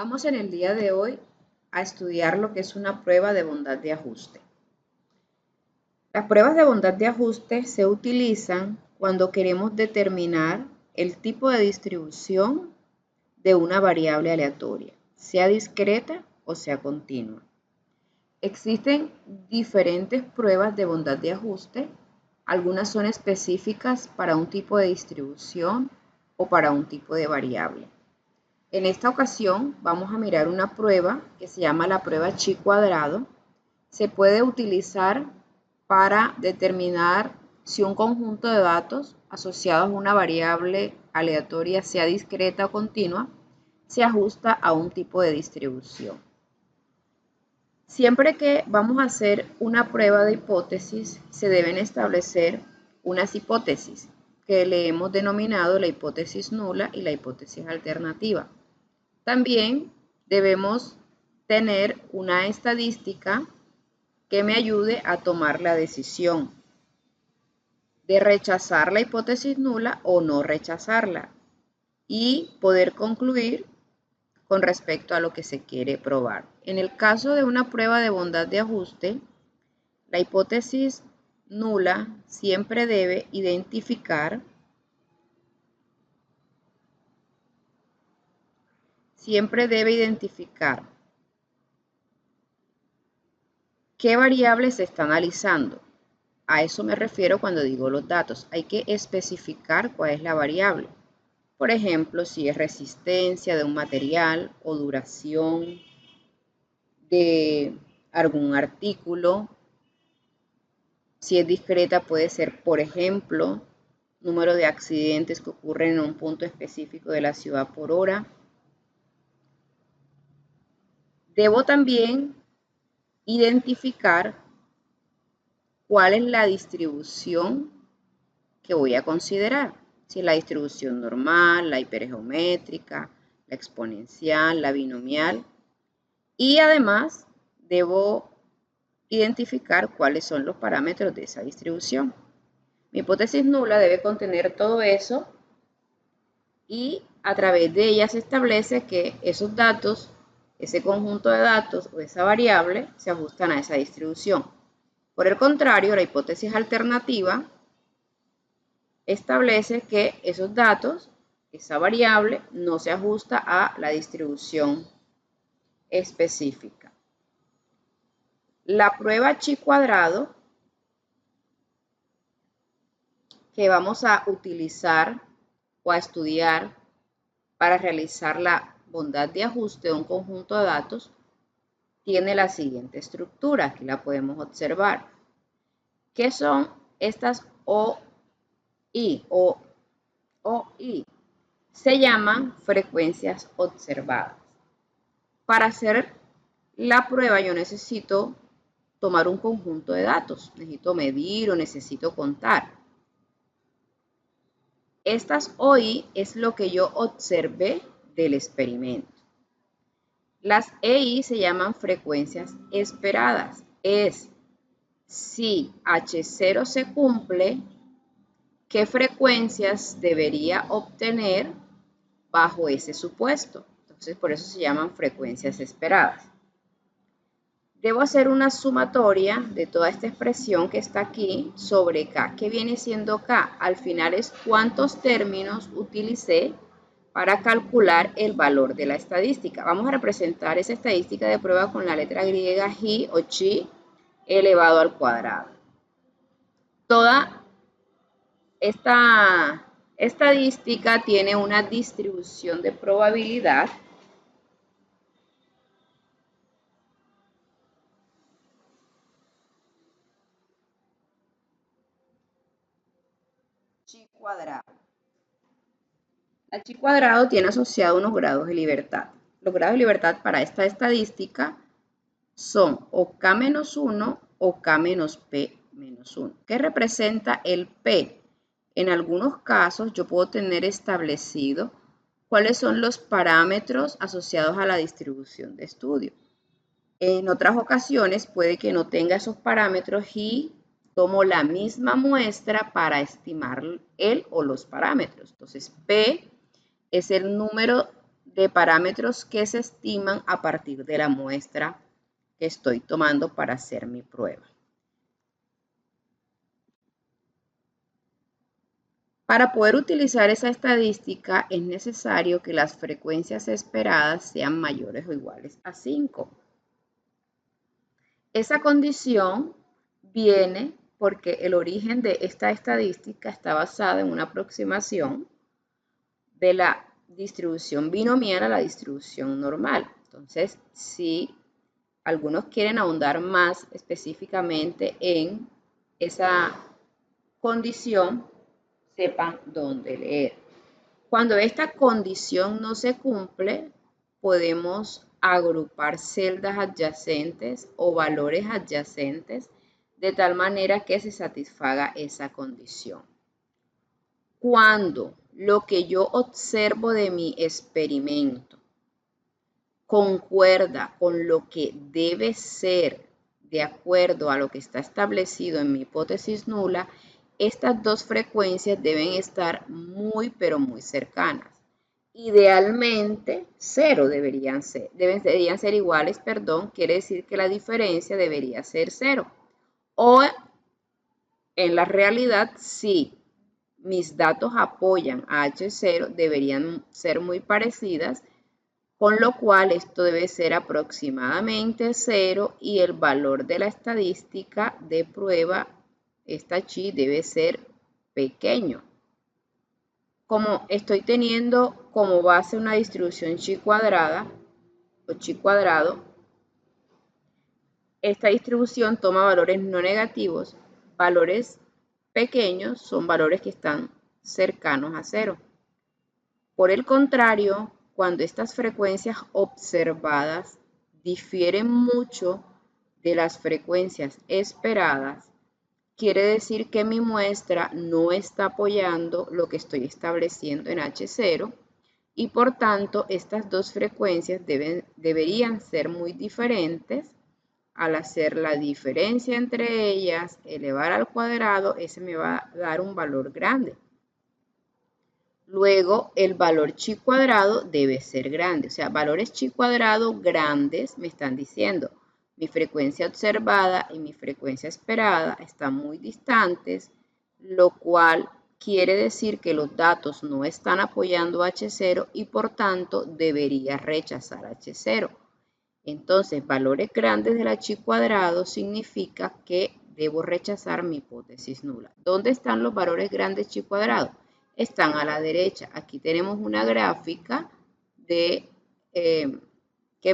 Vamos en el día de hoy a estudiar lo que es una prueba de bondad de ajuste. Las pruebas de bondad de ajuste se utilizan cuando queremos determinar el tipo de distribución de una variable aleatoria, sea discreta o sea continua. Existen diferentes pruebas de bondad de ajuste. Algunas son específicas para un tipo de distribución o para un tipo de variable. En esta ocasión vamos a mirar una prueba que se llama la prueba chi cuadrado. Se puede utilizar para determinar si un conjunto de datos asociados a una variable aleatoria, sea discreta o continua, se ajusta a un tipo de distribución. Siempre que vamos a hacer una prueba de hipótesis, se deben establecer unas hipótesis que le hemos denominado la hipótesis nula y la hipótesis alternativa. También debemos tener una estadística que me ayude a tomar la decisión de rechazar la hipótesis nula o no rechazarla y poder concluir con respecto a lo que se quiere probar. En el caso de una prueba de bondad de ajuste, la hipótesis nula siempre debe identificar qué variable se está analizando. A eso me refiero cuando digo los datos. Hay que especificar cuál es la variable. Por ejemplo, si es resistencia de un material o duración de algún artículo. Si es discreta puede ser, por ejemplo, número de accidentes que ocurren en un punto específico de la ciudad por hora. Debo también identificar cuál es la distribución que voy a considerar. Si es la distribución normal, la hipergeométrica, la exponencial, la binomial. Y además debo identificar cuáles son los parámetros de esa distribución. Mi hipótesis nula debe contener todo eso y a través de ella se establece que esos datos, ese conjunto de datos o esa variable se ajustan a esa distribución. Por el contrario, la hipótesis alternativa establece que esos datos, esa variable, no se ajusta a la distribución específica. La prueba chi cuadrado que vamos a utilizar o a estudiar para realizar la bondad de ajuste de un conjunto de datos tiene la siguiente estructura. Aquí la podemos observar. ¿Qué son estas OI? OI se llaman frecuencias observadas. Para hacer la prueba yo necesito tomar un conjunto de datos. Necesito medir o necesito contar. Estas OI es lo que yo observé del experimento. Las EI se llaman frecuencias esperadas. Es si H0 se cumple, ¿qué frecuencias debería obtener bajo ese supuesto? Entonces, por eso se llaman frecuencias esperadas. Debo hacer una sumatoria de toda esta expresión que está aquí sobre K. ¿Qué viene siendo K? Al final es cuántos términos utilicé para calcular el valor de la estadística. Vamos a representar esa estadística de prueba con la letra griega J o chi elevado al cuadrado. Toda esta estadística tiene una distribución de probabilidad chi cuadrado. La chi cuadrado tiene asociado unos grados de libertad. Los grados de libertad para esta estadística son o K-1 o K-P-1. ¿Qué representa el P? En algunos casos yo puedo tener establecido cuáles son los parámetros asociados a la distribución de estudio. En otras ocasiones puede que no tenga esos parámetros y tomo la misma muestra para estimar el o los parámetros. Entonces, P es el número de parámetros que se estiman a partir de la muestra que estoy tomando para hacer mi prueba. Para poder utilizar esa estadística es necesario que las frecuencias esperadas sean mayores o iguales a 5. Esa condición viene porque el origen de esta estadística está basada en una aproximación de la distribución binomial a la distribución normal. Entonces, si algunos quieren ahondar más específicamente en esa condición, sepan dónde leer. Cuando esta condición no se cumple, podemos agrupar celdas adyacentes o valores adyacentes de tal manera que se satisfaga esa condición. Cuando lo que yo observo de mi experimento concuerda con lo que debe ser de acuerdo a lo que está establecido en mi hipótesis nula, estas dos frecuencias deben estar muy, pero muy cercanas. Idealmente, deberían ser iguales, quiere decir que la diferencia debería ser 0. O en la realidad, si mis datos apoyan a H0, deberían ser muy parecidas, con lo cual esto debe ser aproximadamente 0 y el valor de la estadística de prueba, esta chi, debe ser pequeño. Como estoy teniendo como base una distribución chi cuadrada o chi cuadrado, esta distribución toma valores no negativos. Valores pequeños son valores que están cercanos a 0. Por el contrario, cuando estas frecuencias observadas difieren mucho de las frecuencias esperadas, quiere decir que mi muestra no está apoyando lo que estoy estableciendo en H0 y por tanto estas dos frecuencias deberían ser muy diferentes. Al hacer la diferencia entre ellas, elevar al cuadrado, ese me va a dar un valor grande. Luego, el valor chi cuadrado debe ser grande. O sea, valores chi cuadrado grandes me están diciendo mi frecuencia observada y mi frecuencia esperada están muy distantes, lo cual quiere decir que los datos no están apoyando H0 y por tanto debería rechazar H0. Entonces, valores grandes de la chi cuadrado significa que debo rechazar mi hipótesis nula. ¿Dónde están los valores grandes chi cuadrado? Están a la derecha. Aquí tenemos una gráfica que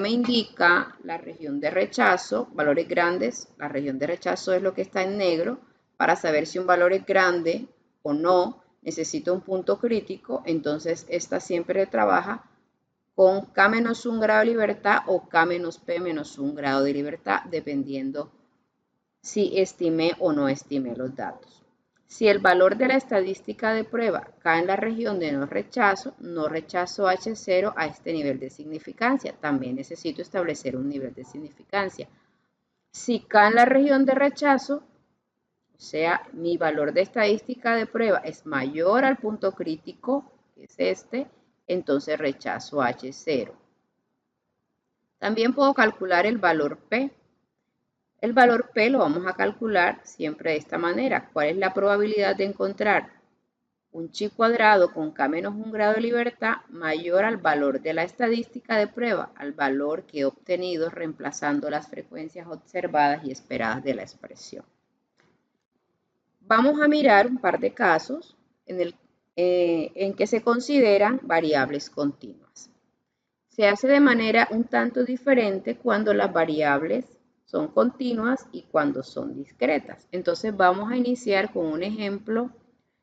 me indica la región de rechazo, valores grandes. La región de rechazo es lo que está en negro. Para saber si un valor es grande o no, necesito un punto crítico. Entonces, esta siempre trabaja con K-1 grado de libertad o K-P-1 grado de libertad, dependiendo si estimé o no estimé los datos. Si el valor de la estadística de prueba cae en la región de no rechazo H0 a este nivel de significancia. También necesito establecer un nivel de significancia. Si cae en la región de rechazo, o sea, mi valor de estadística de prueba es mayor al punto crítico, que es este, entonces rechazo H0. También puedo calcular el valor P. El valor P lo vamos a calcular siempre de esta manera. ¿Cuál es la probabilidad de encontrar un chi cuadrado con K-1 grado de libertad mayor al valor de la estadística de prueba, al valor que he obtenido reemplazando las frecuencias observadas y esperadas de la expresión? Vamos a mirar un par de casos en que se consideran variables continuas. Se hace de manera un tanto diferente cuando las variables son continuas y cuando son discretas. Entonces vamos a iniciar con un ejemplo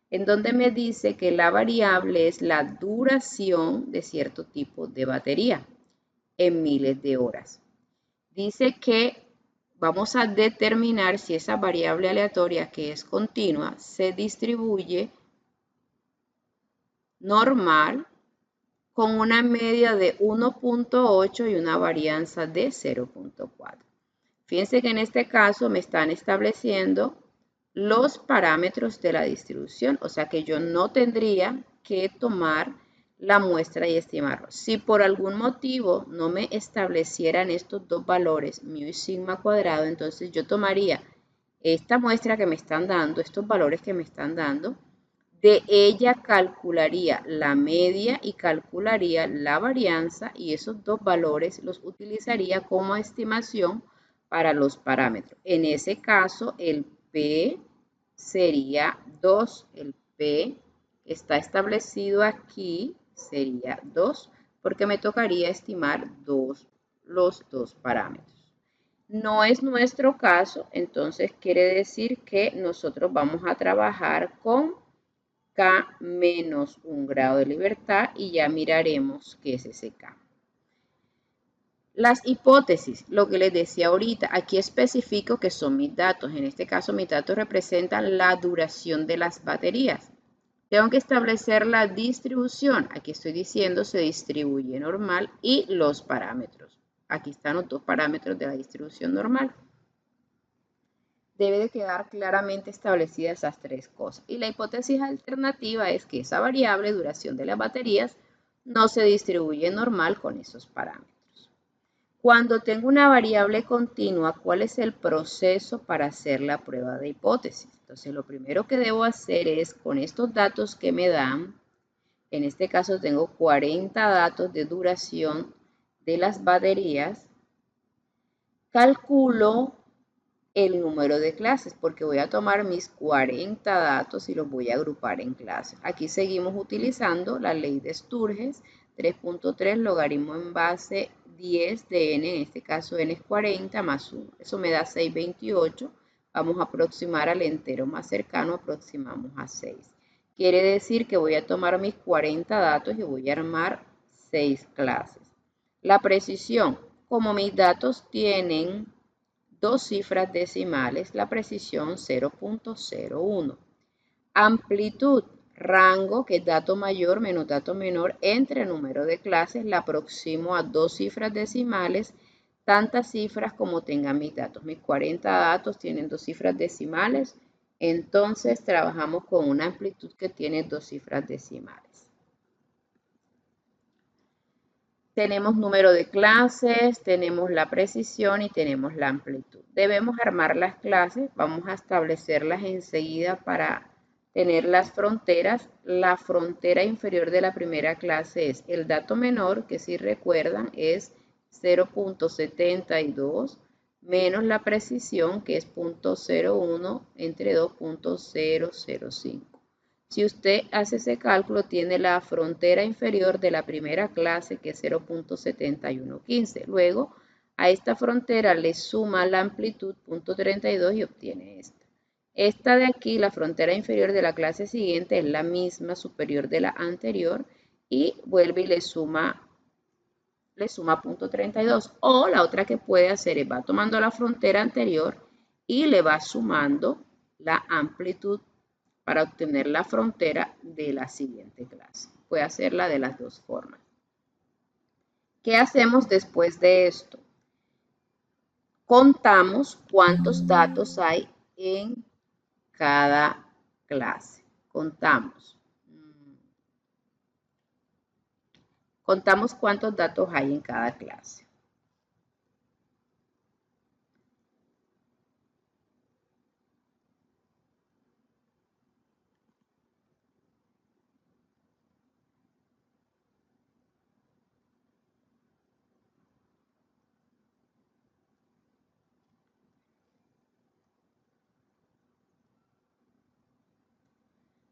en donde me dice que la variable es la duración de cierto tipo de batería en miles de horas. Dice que vamos a determinar si esa variable aleatoria que es continua se distribuye normal con una media de 1.8 y una varianza de 0.4. Fíjense que en este caso me están estableciendo los parámetros de la distribución, o sea que yo no tendría que tomar la muestra y estimarlo. Si por algún motivo no me establecieran estos dos valores, mu y sigma cuadrado, entonces yo tomaría esta muestra que me están dando, estos valores que me están dando, de ella calcularía la media y calcularía la varianza y esos dos valores los utilizaría como estimación para los parámetros. En ese caso, el P sería 2. El P que está establecido aquí sería 2 porque me tocaría estimar los dos parámetros. No es nuestro caso, entonces quiere decir que nosotros vamos a trabajar con K menos 1 grado de libertad y ya miraremos qué es ese K. Las hipótesis, lo que les decía ahorita, aquí especifico que son mis datos. En este caso mis datos representan la duración de las baterías. Tengo que establecer la distribución. Aquí estoy diciendo se distribuye normal y los parámetros. Aquí están los dos parámetros de la distribución normal. Debe de quedar claramente establecidas esas tres cosas. Y la hipótesis alternativa es que esa variable, duración de las baterías, no se distribuye normal con esos parámetros. Cuando tengo una variable continua, ¿cuál es el proceso para hacer la prueba de hipótesis? Entonces, lo primero que debo hacer es, con estos datos que me dan, en este caso tengo 40 datos de duración de las baterías, calculo el número de clases, porque voy a tomar mis 40 datos y los voy a agrupar en clases. Aquí seguimos utilizando la ley de Sturges, 3.3 logaritmo en base 10 de n, en este caso n es 40 más 1. Eso me da 628. Vamos a aproximar al entero más cercano, aproximamos a 6. Quiere decir que voy a tomar mis 40 datos y voy a armar 6 clases. La precisión, como mis datos tienen dos cifras decimales, la precisión 0.01. Amplitud, rango, que es dato mayor menos dato menor entre número de clases, la aproximo a dos cifras decimales, tantas cifras como tengan mis datos. Mis 40 datos tienen dos cifras decimales, entonces trabajamos con una amplitud que tiene dos cifras decimales. Tenemos número de clases, tenemos la precisión y tenemos la amplitud. Debemos armar las clases, vamos a establecerlas enseguida para tener las fronteras. La frontera inferior de la primera clase es el dato menor, que si recuerdan es 0.72, menos la precisión, que es 0.01 entre 2.005. Si usted hace ese cálculo, tiene la frontera inferior de la primera clase, que es 0.7115. Luego, a esta frontera le suma la amplitud 0.32 y obtiene esta. Esta de aquí, la frontera inferior de la clase siguiente, es la misma superior de la anterior y vuelve y le suma 0.32. O la otra que puede hacer es va tomando la frontera anterior y le va sumando la amplitud para obtener la frontera de la siguiente clase. Puede hacerla de las dos formas. ¿Qué hacemos después de esto? Contamos cuántos datos hay en cada clase. Contamos cuántos datos hay en cada clase.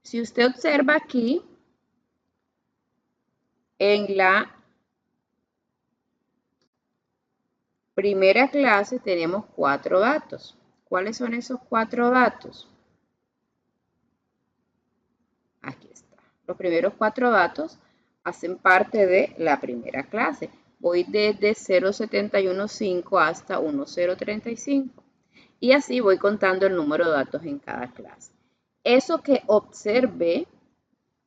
Si usted observa aquí, en la primera clase tenemos 4 datos. ¿Cuáles son esos 4 datos? Aquí está. Los primeros 4 datos hacen parte de la primera clase. Voy desde 0.715 hasta 1.035. Y así voy contando el número de datos en cada clase. Eso que observé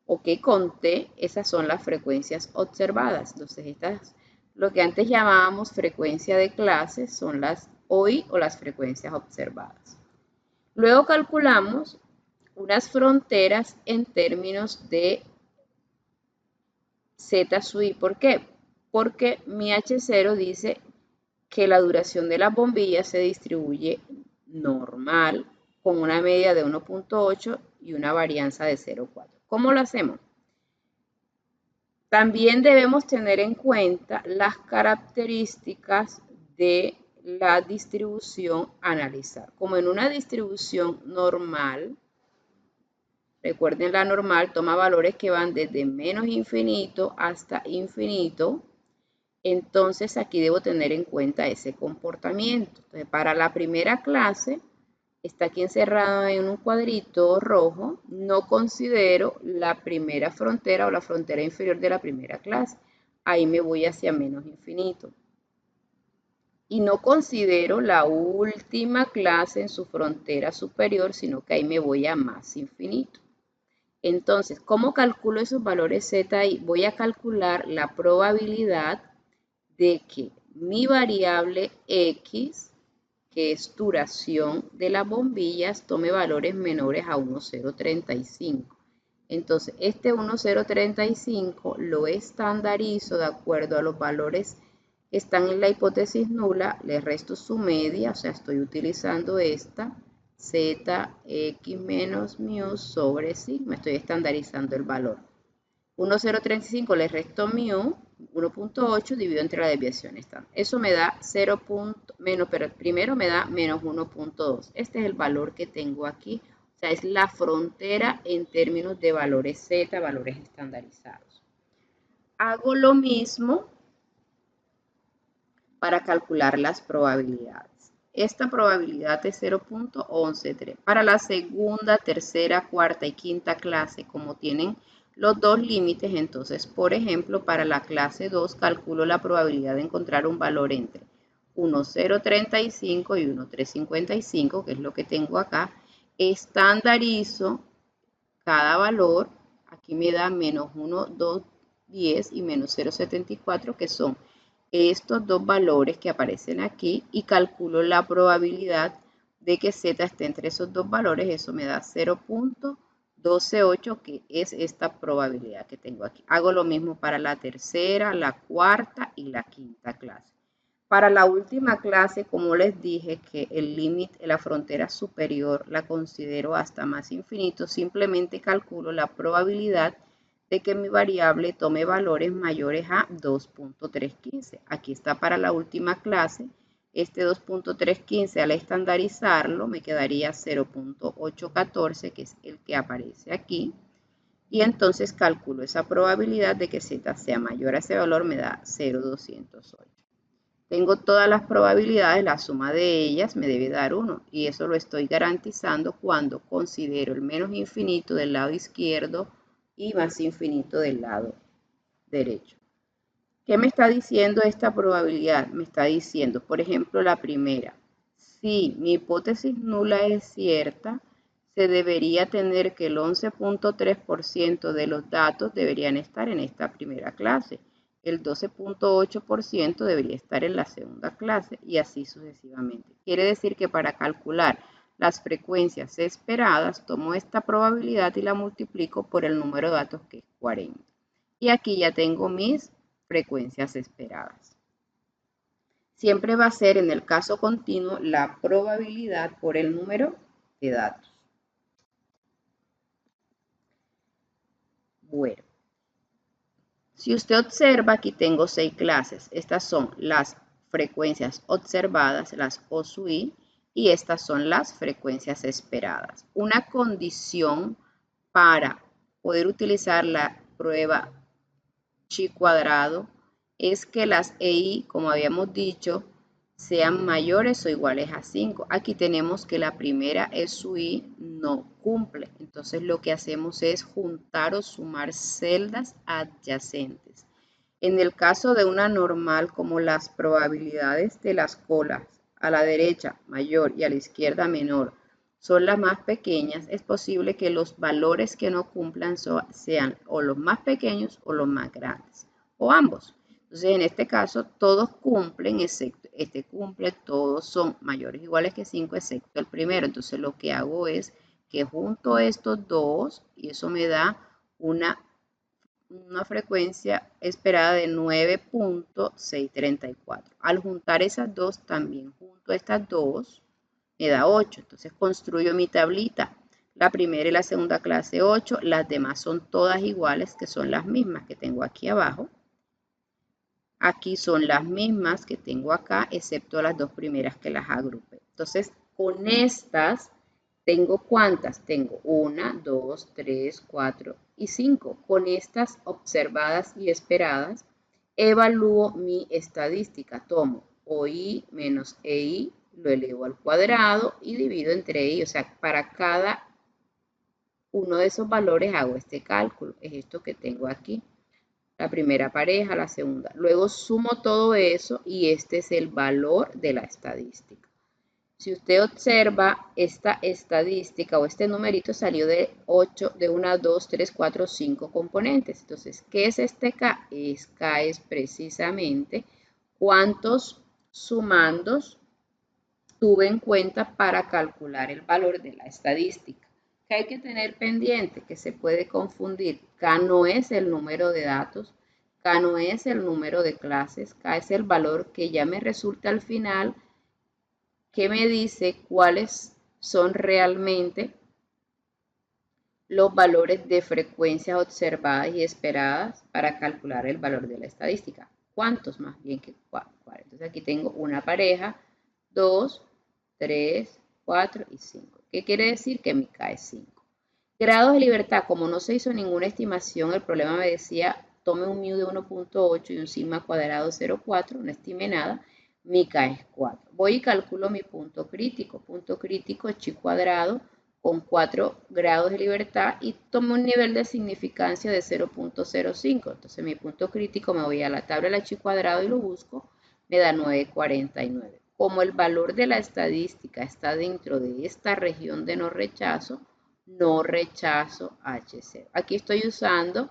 o que conté, esas son las frecuencias observadas. Entonces, estas, lo que antes llamábamos frecuencia de clases, son las hoy o las frecuencias observadas. Luego calculamos unas fronteras en términos de Z sub I. ¿Por qué? Porque mi H0 dice que la duración de las bombillas se distribuye normal con una media de 1.8 y una varianza de 0.4. ¿Cómo lo hacemos? También debemos tener en cuenta las características de la distribución a analizar. Como en una distribución normal, recuerden la normal toma valores que van desde menos infinito hasta infinito. Entonces aquí debo tener en cuenta ese comportamiento. Entonces, para la primera clase, está aquí encerrado en un cuadrito rojo, no considero la primera frontera o la frontera inferior de la primera clase. Ahí me voy hacia menos infinito. Y no considero la última clase en su frontera superior, sino que ahí me voy a más infinito. Entonces, ¿cómo calculo esos valores Z ahí? Voy a calcular la probabilidad de que mi variable X, que es duración de las bombillas, tome valores menores a 1,035. Entonces, este 1,035 lo estandarizo de acuerdo a los valores que están en la hipótesis nula, le resto su media, o sea, estoy utilizando esta, ZX menos mu sobre sigma, estoy estandarizando el valor. 1,035 le resto mu, 1.8 dividido entre la desviación estándar. Eso me da 0. Pero primero me da menos 1.2. Este es el valor que tengo aquí. O sea, es la frontera en términos de valores Z, valores estandarizados. Hago lo mismo para calcular las probabilidades. Esta probabilidad es 0.113. Para la segunda, tercera, cuarta y quinta clase, como tienen los dos límites, entonces, por ejemplo, para la clase 2 calculo la probabilidad de encontrar un valor entre 1,035 y 1,355, que es lo que tengo acá. Estandarizo cada valor. Aquí me da menos 1,210 y menos 0,74, que son estos dos valores que aparecen aquí, y calculo la probabilidad de que Z esté entre esos dos valores. Eso me da 0.128, que es esta probabilidad que tengo aquí. Hago lo mismo para la tercera, la cuarta y la quinta clase. Para la última clase, como les dije que el límite, la frontera superior la considero hasta más infinito, simplemente calculo la probabilidad de que mi variable tome valores mayores a 2.315. Aquí está para la última clase. Este 2.315 al estandarizarlo me quedaría 0.814, que es el que aparece aquí. Y entonces calculo esa probabilidad de que Z sea mayor a ese valor, me da 0.208. Tengo todas las probabilidades, la suma de ellas me debe dar 1, y eso lo estoy garantizando cuando considero el menos infinito del lado izquierdo y más infinito del lado derecho. ¿Qué me está diciendo esta probabilidad? Me está diciendo, por ejemplo, la primera, si mi hipótesis nula es cierta, se debería tener que el 11.3% de los datos deberían estar en esta primera clase, el 12.8% debería estar en la segunda clase, y así sucesivamente. Quiere decir que para calcular las frecuencias esperadas, tomo esta probabilidad y la multiplico por el número de datos, que es 40. Y aquí ya tengo mis frecuencias esperadas. Siempre va a ser, en el caso continuo, la probabilidad por el número de datos. Bueno, si usted observa, aquí tengo 6 clases. Estas son las frecuencias observadas, las O sub I, y estas son las frecuencias esperadas. Una condición para poder utilizar la prueba chi cuadrado es que las EI, como habíamos dicho, sean mayores o iguales a 5. Aquí tenemos que la primera SUI no cumple. Entonces lo que hacemos es juntar o sumar celdas adyacentes. En el caso de una normal, como las probabilidades de las colas a la derecha mayor y a la izquierda menor son las más pequeñas, es posible que los valores que no cumplan sean o los más pequeños o los más grandes, o ambos. Entonces, en este caso, todos cumplen, excepto este cumple, todos son mayores o iguales que 5, excepto el primero. Entonces, lo que hago es que junto estos dos, y eso me da una frecuencia esperada de 9.634. Al juntar esas dos, también junto a estas dos, me da 8. Entonces construyo mi tablita. La primera y la segunda clase 8, las demás son todas iguales, que son las mismas que tengo aquí abajo. Aquí son las mismas que tengo acá, excepto las dos primeras que las agrupé. Entonces, con estas, ¿tengo cuántas? Tengo 1, 2, 3, 4 y 5. Con estas observadas y esperadas, evalúo mi estadística. Tomo OI menos EI, lo elevo al cuadrado y divido entre EI. O sea, para cada uno de esos valores hago este cálculo. Es esto que tengo aquí. La primera pareja, la segunda. Luego sumo todo eso y este es el valor de la estadística. Si usted observa esta estadística o este numerito salió de 8, de 1, 2, 3, 4, 5 componentes. Entonces, ¿qué es este K? K es precisamente cuántos sumandos tuve en cuenta para calcular el valor de la estadística. Que hay que tener pendiente, que se puede confundir. K no es el número de datos, K no es el número de clases, K es el valor que ya me resulta al final, que me dice cuáles son realmente los valores de frecuencias observadas y esperadas para calcular el valor de la estadística. ¿Cuántos? Más bien que cuál. Entonces aquí tengo una pareja, 2, 3, 4 y 5. ¿Qué quiere decir? Que mi K es 5. Grados de libertad, como no se hizo ninguna estimación, el problema me decía, tome un mu de 1.8 y un sigma cuadrado 0.4, no estimé nada, mi K es 4. Voy y calculo mi punto crítico. Punto crítico es chi cuadrado con 4 grados de libertad y tomo un nivel de significancia de 0.05. Entonces mi punto crítico, me voy a la tabla de la chi cuadrado y lo busco, me da 9.49. Como el valor de la estadística está dentro de esta región de no rechazo H0. Aquí estoy usando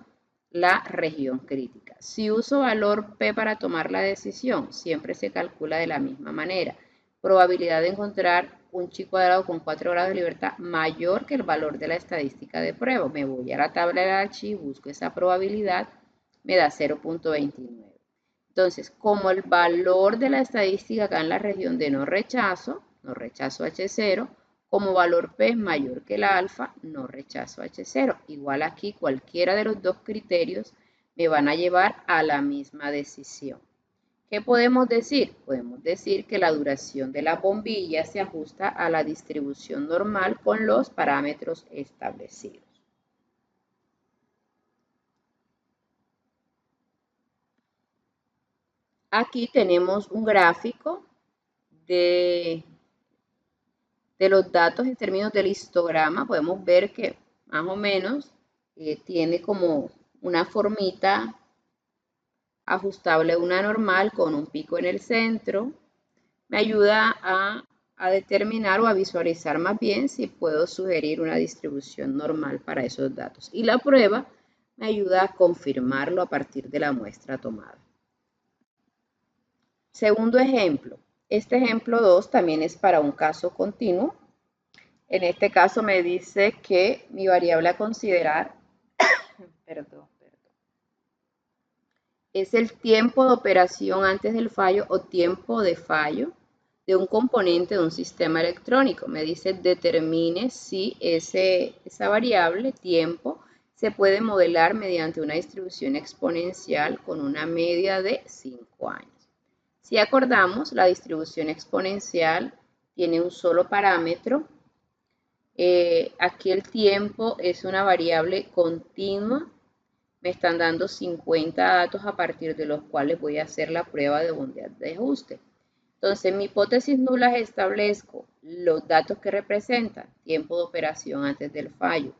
la región crítica. Si uso valor P para tomar la decisión, siempre se calcula de la misma manera. Probabilidad de encontrar un chi cuadrado con 4 grados de libertad mayor que el valor de la estadística de prueba. Me voy a la tabla de la chi, busco esa probabilidad, me da 0.29. Entonces, como el valor de la estadística acá en la región de no rechazo H0, como valor P es mayor que el alfa, no rechazo H0. Igual aquí, cualquiera de los dos criterios me van a llevar a la misma decisión. ¿Qué podemos decir? Podemos decir que la duración de la bombilla se ajusta a la distribución normal con los parámetros establecidos. Aquí tenemos un gráfico de los datos en términos del histograma. Podemos ver que más o menos tiene como una formita ajustable, una normal con un pico en el centro. Me ayuda a determinar o a visualizar más bien si puedo sugerir una distribución normal para esos datos. Y la prueba me ayuda a confirmarlo a partir de la muestra tomada. Segundo ejemplo. Este ejemplo 2 también es para un caso continuo. En este caso me dice que mi variable a considerar es el tiempo de operación antes del fallo o tiempo de fallo de un componente de un sistema electrónico. Me dice determine si esa variable, tiempo, se puede modelar mediante una distribución exponencial con una media de 5 años. Si acordamos, la distribución exponencial tiene un solo parámetro. Aquí el tiempo es una variable continua. Me están dando 50 datos a partir de los cuales voy a hacer la prueba de bondad de ajuste. Entonces, en mi hipótesis nula establezco los datos que representan tiempo de operación antes del fallo.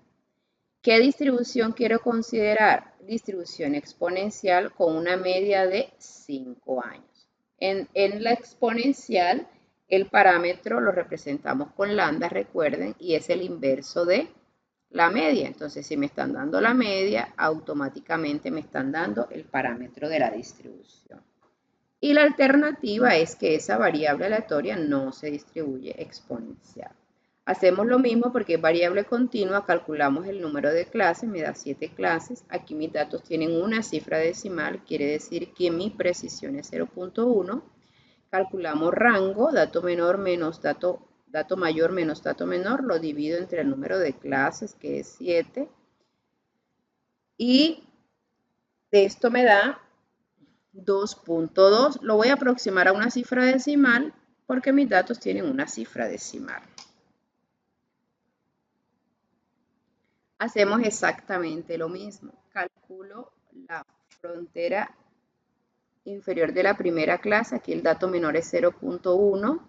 ¿Qué distribución quiero considerar? Distribución exponencial con una media de 5 años. En la exponencial, el parámetro lo representamos con lambda, recuerden, y es el inverso de la media. Entonces, si me están dando la media, automáticamente me están dando el parámetro de la distribución. Y la alternativa es que esa variable aleatoria no se distribuye exponencial. Hacemos lo mismo porque es variable continua, calculamos el número de clases, me da 7 clases. Aquí mis datos tienen una cifra decimal, quiere decir que mi precisión es 0.1. Calculamos rango, dato menor menos dato mayor menos dato menor, lo divido entre el número de clases, que es 7. Y esto me da 2.2. Lo voy a aproximar a una cifra decimal porque mis datos tienen una cifra decimal. Hacemos exactamente lo mismo. Calculo la frontera inferior de la primera clase. Aquí el dato menor es 0.1.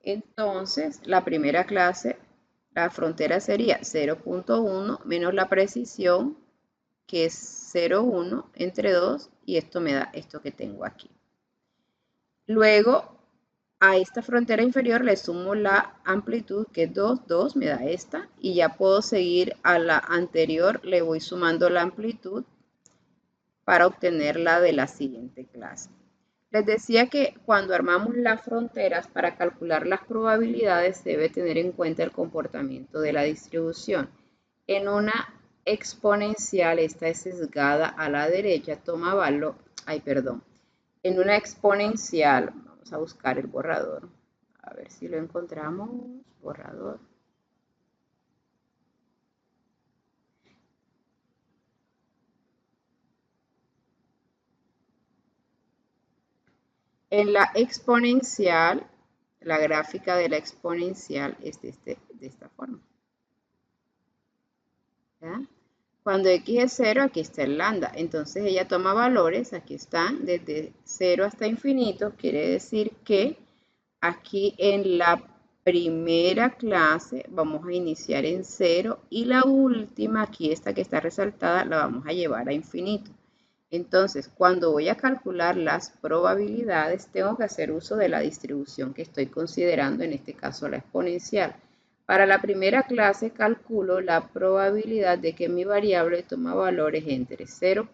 Entonces, la primera clase, la frontera sería 0.1 menos la precisión, que es 0.1 entre 2, y esto me da esto que tengo aquí. Luego, a esta frontera inferior le sumo la amplitud, que es 2, 2 me da esta, y ya puedo seguir a la anterior, le voy sumando la amplitud para obtener la de la siguiente clase. Les decía que cuando armamos las fronteras para calcular las probabilidades se debe tener en cuenta el comportamiento de la distribución. En una exponencial, esta es sesgada a la derecha, toma valor, en una exponencial, vamos a buscar el borrador, a ver si lo encontramos, borrador. En la exponencial, la gráfica de la exponencial es de esta forma. ¿Ya? Cuando x es 0, aquí está el lambda. Entonces ella toma valores, aquí están, desde 0 hasta infinito. Quiere decir que aquí en la primera clase vamos a iniciar en 0 y la última, aquí esta que está resaltada, la vamos a llevar a infinito. Entonces, cuando voy a calcular las probabilidades, tengo que hacer uso de la distribución que estoy considerando, en este caso la exponencial. Para la primera clase calculo la probabilidad de que mi variable toma valores entre 0,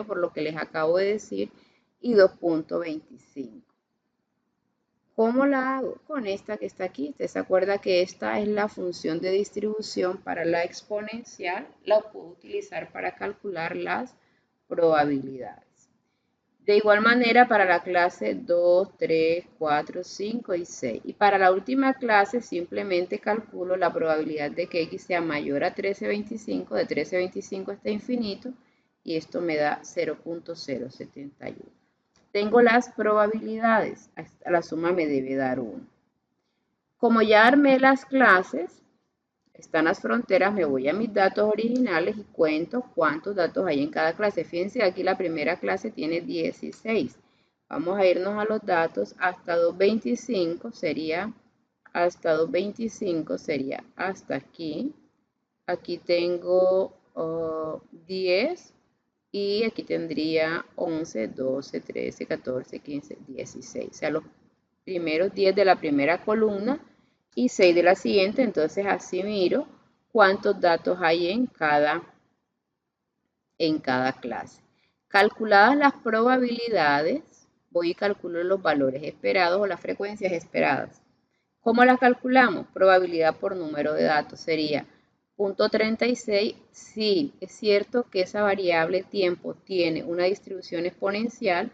por lo que les acabo de decir, y 2.25. ¿Cómo la hago? Con esta que está aquí. Usted se acuerda que esta es la función de distribución para la exponencial. La puedo utilizar para calcular las probabilidades. De igual manera para la clase 2, 3, 4, 5 y 6. Y para la última clase simplemente calculo la probabilidad de que x sea mayor a 13.25, de 13.25 hasta infinito, y esto me da 0.071. Tengo las probabilidades, a la suma me debe dar 1. Como ya armé las clases, están las fronteras, me voy a mis datos originales y cuento cuántos datos hay en cada clase. Fíjense, aquí la primera clase tiene 16. Vamos a irnos a los datos, hasta 2.25 sería, hasta aquí. Aquí tengo 10 y aquí tendría 11, 12, 13, 14, 15, 16. O sea, los primeros 10 de la primera columna y 6 de la siguiente. Entonces así miro cuántos datos hay en cada clase. Calculadas las probabilidades, voy y calculo los valores esperados o las frecuencias esperadas. ¿Cómo las calculamos? Probabilidad por número de datos sería 0.36. Sí, es cierto que esa variable tiempo tiene una distribución exponencial,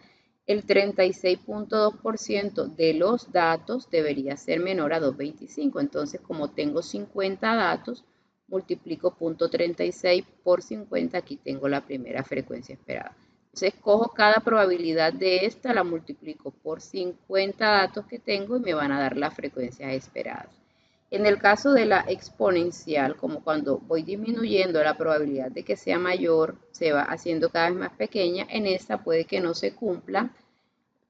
el 36.2% de los datos debería ser menor a 2.25. Entonces, como tengo 50 datos, multiplico 0.36 por 50, aquí tengo la primera frecuencia esperada. Entonces, cojo cada probabilidad de esta, la multiplico por 50 datos que tengo y me van a dar las frecuencias esperadas. En el caso de la exponencial, como cuando voy disminuyendo la probabilidad de que sea mayor, se va haciendo cada vez más pequeña, en esta puede que no se cumpla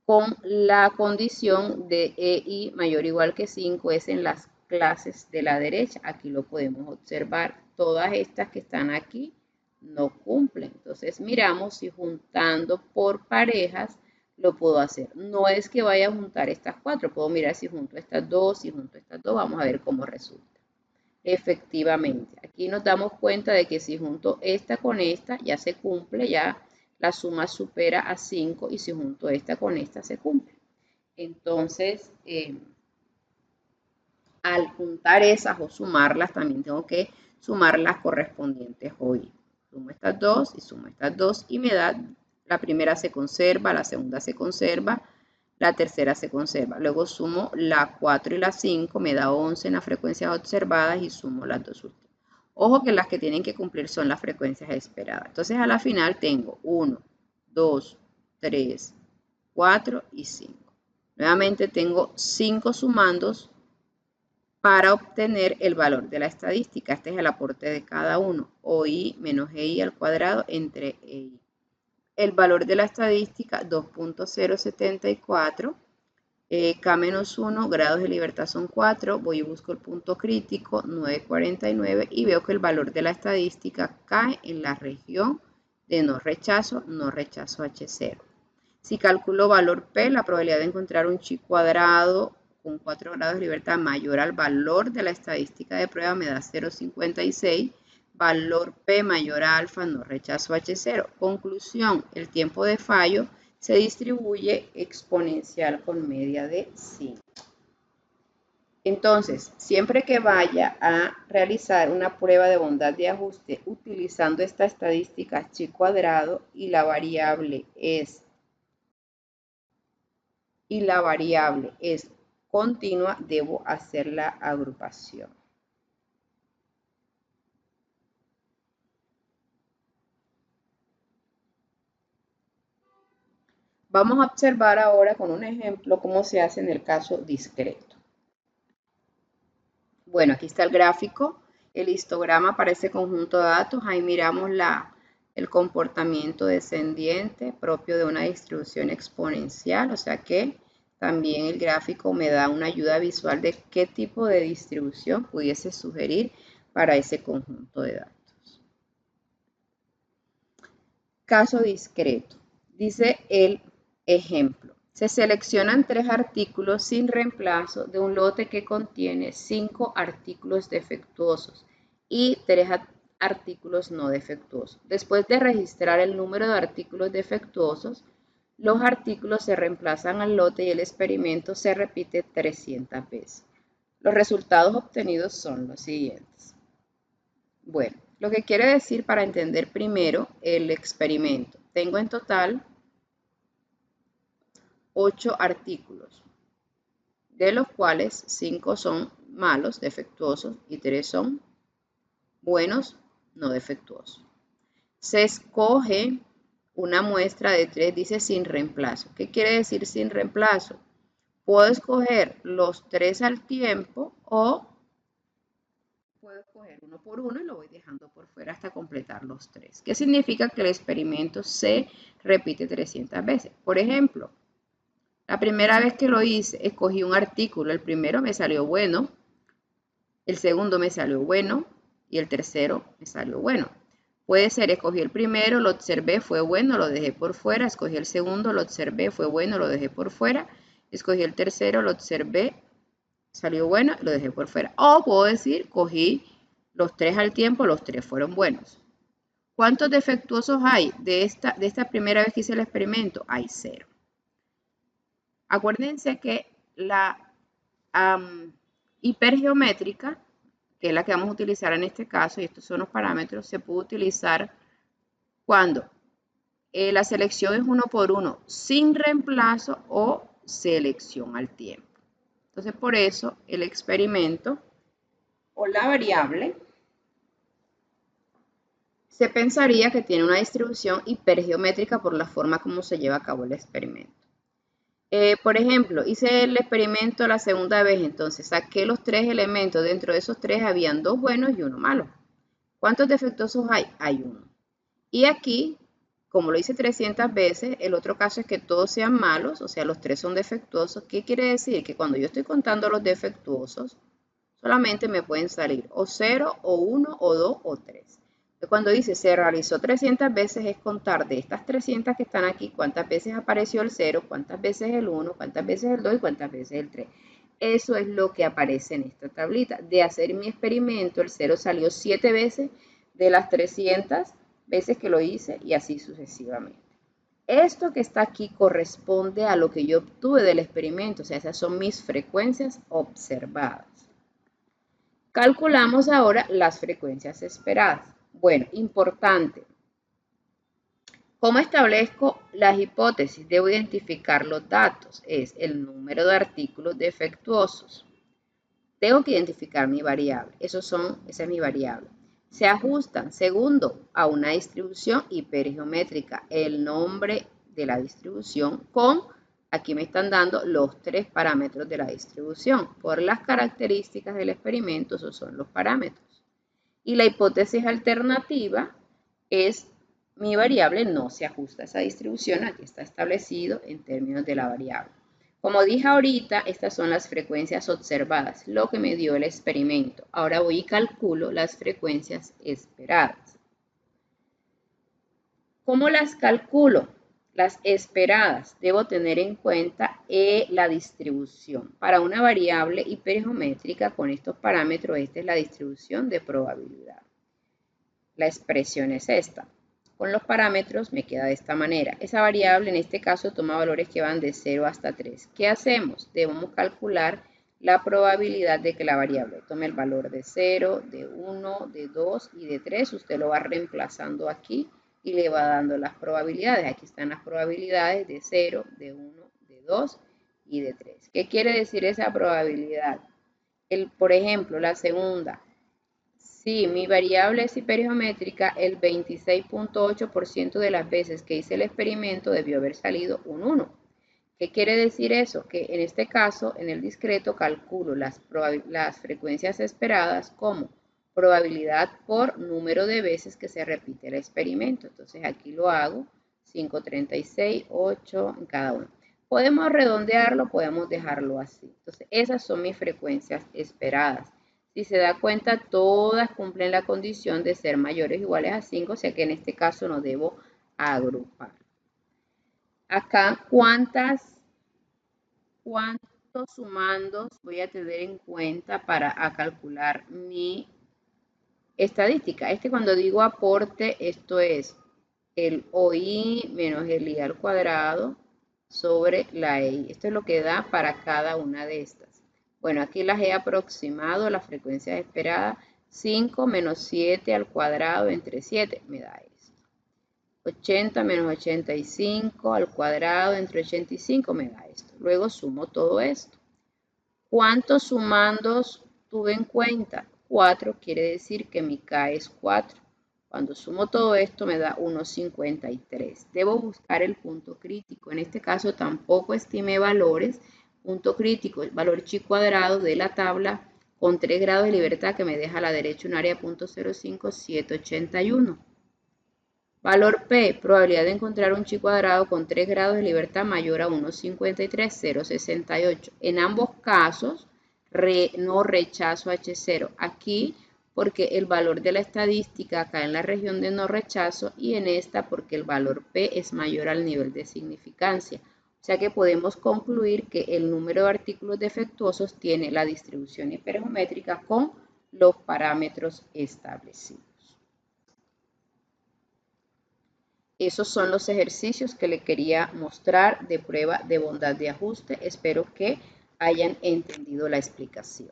con la condición de EI mayor o igual que 5, es en las clases de la derecha. Aquí lo podemos observar, todas estas que están aquí no cumplen. Entonces miramos si juntando por parejas lo puedo hacer. No es que vaya a juntar estas 4, puedo mirar si junto estas 2, si junto estas 2, vamos a ver cómo resulta. Efectivamente, aquí nos damos cuenta de que si junto esta con esta ya se cumple, ya la suma supera a 5, y si junto esta con esta se cumple. Entonces, al juntar esas o sumarlas, también tengo que sumar las correspondientes OI. Sumo estas dos y sumo estas dos y me da, la primera se conserva, la segunda se conserva, la tercera se conserva. Luego sumo la 4 y la 5, me da 11 en las frecuencias observadas y sumo las dos últimas. Ojo que las que tienen que cumplir son las frecuencias esperadas. Entonces a la final tengo 1, 2, 3, 4 y 5. Nuevamente tengo 5 sumandos para obtener el valor de la estadística. Este es el aporte de cada uno. OI menos EI al cuadrado entre EI. El valor de la estadística 2.074. K-1, grados de libertad son 4. Voy y busco el punto crítico, 9.49. Y veo que el valor de la estadística cae en la región de no rechazo H0. Si calculo valor P, la probabilidad de encontrar un chi cuadrado con 4 grados de libertad mayor al valor de la estadística de prueba me da 0.56. Valor P mayor a alfa, no rechazo H0. Conclusión, el tiempo de fallo se distribuye exponencial con media de 5. Entonces, siempre que vaya a realizar una prueba de bondad de ajuste utilizando esta estadística chi cuadrado y la variable es continua, debo hacer la agrupación. Vamos a observar ahora con un ejemplo cómo se hace en el caso discreto. Bueno, aquí está el gráfico, el histograma para ese conjunto de datos. Ahí miramos el comportamiento descendiente propio de una distribución exponencial, o sea que también el gráfico me da una ayuda visual de qué tipo de distribución pudiese sugerir para ese conjunto de datos. Caso discreto. Dice el ejemplo. Se seleccionan 3 artículos sin reemplazo de un lote que contiene 5 artículos defectuosos y 3 artículos no defectuosos. Después de registrar el número de artículos defectuosos, los artículos se reemplazan al lote y el experimento se repite 300 veces. Los resultados obtenidos son los siguientes. Bueno, lo que quiere decir para entender primero el experimento. Tengo en total 8 artículos, de los cuales 5 son malos, defectuosos, y 3 son buenos, no defectuosos. Se escoge una muestra de 3, dice sin reemplazo. ¿Qué quiere decir sin reemplazo? Puedo escoger los 3 al tiempo o puedo escoger uno por uno y lo voy dejando por fuera hasta completar los 3. ¿Qué significa que el experimento se repite 300 veces? Por ejemplo, la primera vez que lo hice, escogí un artículo. El primero me salió bueno, el segundo me salió bueno y el tercero me salió bueno. Puede ser, escogí el primero, lo observé, fue bueno, lo dejé por fuera. Escogí el segundo, lo observé, fue bueno, lo dejé por fuera. Escogí el tercero, lo observé, salió bueno, lo dejé por fuera. O puedo decir, cogí los 3 al tiempo, los 3 fueron buenos. ¿Cuántos defectuosos hay de esta primera vez que hice el experimento? Hay 0. Acuérdense que la hipergeométrica, que es la que vamos a utilizar en este caso, y estos son los parámetros, se puede utilizar cuando la selección es uno por uno, sin reemplazo o selección al tiempo. Entonces, por eso el experimento o la variable se pensaría que tiene una distribución hipergeométrica por la forma como se lleva a cabo el experimento. Por ejemplo, hice el experimento la segunda vez, entonces saqué los 3 elementos. Dentro de esos 3 habían 2 buenos y 1 malo. ¿Cuántos defectuosos hay? Hay 1. Y aquí, como lo hice 300 veces, el otro caso es que todos sean malos, o sea, los 3 son defectuosos. ¿Qué quiere decir? Que cuando yo estoy contando los defectuosos, solamente me pueden salir o 0, o 1, o 2, o 3. Cuando dice se realizó 300 veces es contar de estas 300 que están aquí cuántas veces apareció el 0, cuántas veces el 1, cuántas veces el 2 y cuántas veces el 3. Eso es lo que aparece en esta tablita. De hacer mi experimento, el 0 salió 7 veces de las 300 veces que lo hice y así sucesivamente. Esto que está aquí corresponde a lo que yo obtuve del experimento, o sea, esas son mis frecuencias observadas. Calculamos ahora las frecuencias esperadas. Bueno, importante. ¿Cómo establezco las hipótesis? Debo identificar los datos. Es el número de artículos defectuosos. Tengo que identificar mi variable. Esa es mi variable. Se ajustan, segundo, a una distribución hipergeométrica. El nombre de la distribución con, aquí me están dando los 3 parámetros de la distribución. Por las características del experimento, esos son los parámetros. Y la hipótesis alternativa es mi variable no se ajusta a esa distribución. Aquí está establecido en términos de la variable. Como dije ahorita, estas son las frecuencias observadas, lo que me dio el experimento. Ahora voy y calculo las frecuencias esperadas. ¿Cómo las calculo? Las esperadas. Debo tener en cuenta la distribución. Para una variable hipergeométrica con estos parámetros, esta es la distribución de probabilidad. La expresión es esta. Con los parámetros me queda de esta manera. Esa variable en este caso toma valores que van de 0 hasta 3. ¿Qué hacemos? Debemos calcular la probabilidad de que la variable tome el valor de 0, de 1, de 2 y de 3. Usted lo va reemplazando aquí y le va dando las probabilidades. Aquí están las probabilidades de 0, de 1, de 2 y de 3. ¿Qué quiere decir esa probabilidad? Por ejemplo, la segunda. Si mi variable es hipergeométrica, el 26.8% de las veces que hice el experimento debió haber salido un 1. ¿Qué quiere decir eso? Que en este caso, en el discreto, calculo las frecuencias esperadas como probabilidad por número de veces que se repite el experimento. Entonces aquí lo hago, 5, 36, 8 en cada uno. Podemos redondearlo, podemos dejarlo así. Entonces esas son mis frecuencias esperadas. Si se da cuenta, todas cumplen la condición de ser mayores o iguales a 5, o sea que en este caso no debo agrupar. Acá, ¿cuántos sumandos voy a tener en cuenta para calcular mi estadística? Cuando digo aporte, esto es el OI menos el I al cuadrado sobre la EI. Esto es lo que da para cada una de estas. Bueno, aquí las he aproximado, la frecuencia esperada, 5 menos 7 al cuadrado entre 7, me da esto. 80 menos 85 al cuadrado entre 85 me da esto. Luego sumo todo esto. ¿Cuántos sumandos tuve en cuenta? 4 quiere decir que mi K es 4. Cuando sumo todo esto me da 1,53. Debo buscar el punto crítico. En este caso tampoco estimé valores. Punto crítico, el valor chi cuadrado de la tabla con 3 grados de libertad que me deja a la derecha un área de 0.05781. Valor P, probabilidad de encontrar un chi cuadrado con 3 grados de libertad mayor a 1,53,068. En ambos casos no rechazo H0. Aquí porque el valor de la estadística acá en la región de no rechazo y en esta porque el valor P es mayor al nivel de significancia. O sea que podemos concluir que el número de artículos defectuosos tiene la distribución hipergeométrica con los parámetros establecidos. Esos son los ejercicios que le quería mostrar de prueba de bondad de ajuste. Espero que hayan entendido la explicación.